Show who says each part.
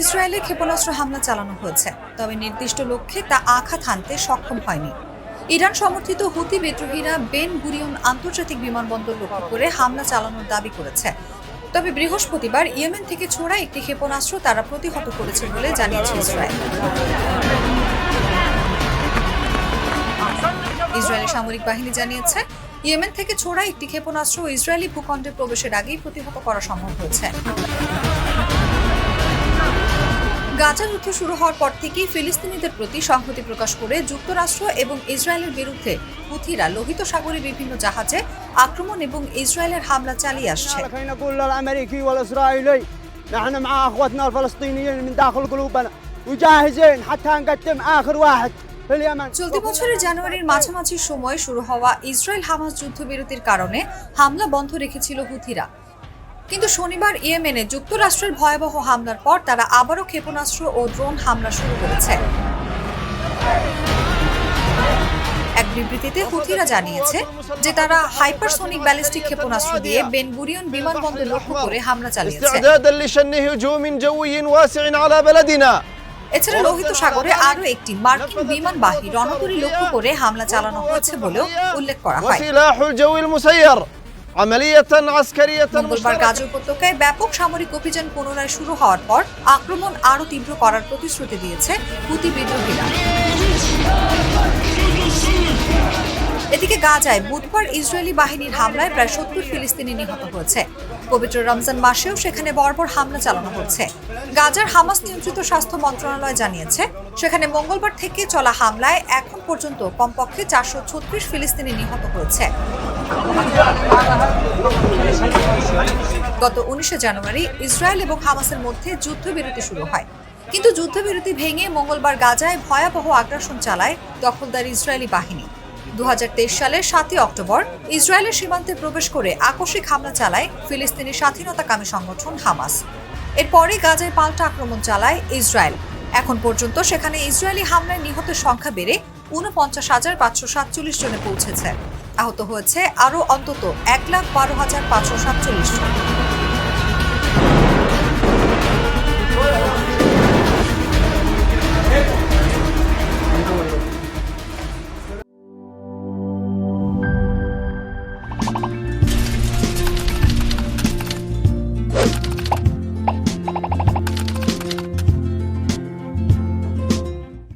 Speaker 1: ইসরায়েলে ক্ষেপণাস্ত্র হামলা চালানো হয়েছে, তবে নির্দিষ্ট লক্ষ্যে তা আঘাত হানতে সক্ষম হয়নি। ইরান সমর্থিত হুতি বিদ্রোহীরা বেন গুরিয়ন আন্তর্জাতিক বিমানবন্দর লক্ষ্য করে হামলা চালানোর দাবি করেছে। তবে বৃহস্পতিবার ইয়েমেন থেকে ছোড়া একটি ক্ষেপণাস্ত্র তারা প্রতিহত করেছে বলে জানিয়েছে ইসরায়েল। ইসরায়েলি সামরিক বাহিনী জানিয়েছে, ইয়েমেন থেকে ছোড়া একটি ক্ষেপণাস্ত্র ইসরায়েলি ভূখণ্ডে প্রবেশের আগেই প্রতিহত করা সম্ভব হয়েছে। গাজা যুদ্ধ শুরু হওয়ার পর থেকেই ফিলিস্তিনিদের প্রতি সংহতি প্রকাশ করে যুক্তরাষ্ট্র এবং ইসরায়েলের বিরুদ্ধে হুথিরা লোহিত সাগরে বিভিন্ন জাহাজে আক্রমণ এবং ইসরায়েলের হামলা চালিয়ে আসছে। চলতি বছরের জানুয়ারির মাঝামাঝি সময় শুরু হওয়া ইসরায়েল হামাস যুদ্ধবিরতির কারণে হামলা বন্ধ রেখেছিল হুথিরা, কিন্তু শনিবার ইয়েমেনে যুক্তরাষ্ট্রের ভয়াবহ হামলার পর তারা আবারও ক্ষেপণাস্ত্র ও ড্রোন হামলা শুরু করেছে। এক বিবৃতিতে হুথিরা জানিয়েছে যে তারা হাইপারসোনিক ব্যালিস্টিক ক্ষেপণাস্ত্র দিয়ে বেন গুরিয়ন বিমানবন্দর লক্ষ্য করে হামলা চালিয়েছে। এছাড়া লোহিত সাগরে আরও একটি মার্কিন বিমানবাহী রণতরী লক্ষ্য করে হামলা চালানো হয়েছে বলেও উল্লেখ করা হয়। মঙ্গলবার গাজা উপত্যকায় ব্যাপক সামরিক অভিযান পুনরায় শুরু হওয়ার পর আক্রমণ আরও তীব্র করার প্রতিশ্রুতি দিয়েছে হুতি বিদ্রোহীরা। এদিকে গাজায় বুধবার ইসরায়েলি বাহিনীর হামলায় প্রায় ৭০ ফিলিস্তিনি নিহত হয়েছে। পবিত্র রমজান মাসেও সেখানে বর্বর হামলা চালানো হচ্ছে। গাজার হামাস নিয়ন্ত্রিত স্বাস্থ্য মন্ত্রণালয় জানিয়েছে, সেখানে মঙ্গলবার থেকে চলা হামলায় এখন পর্যন্ত কমপক্ষে ৪৩৬ ফিলিস্তিনি নিহত হয়েছে। গত ১৯ জানুয়ারি ইসরায়েল এবং হামাসের মধ্যে যুদ্ধবিরতি শুরু হয়, কিন্তু যুদ্ধবিরতি ভেঙে মঙ্গলবার গাজায় ভয়াবহ আগ্রাসন চালায় দখলদার ইসরায়েলি বাহিনী। ২০২৩ সালের ৭ই অক্টোবর ইসরায়েলের সীমান্তে প্রবেশ করে আকস্মিক হামলা চালায় ফিলিস্তিনি স্বাধীনতাকামী সংগঠন হামাস। এরপরে গাজায় পাল্টা আক্রমণ চালায় ইসরায়েল। এখন পর্যন্ত সেখানে ইসরায়েলি হামলায় নিহতের সংখ্যা বেড়ে ৪৯,৫৪৭ জনে পৌঁছেছে। আহত হয়েছে আরও অন্তত ১,১২,৫৪৭ জন।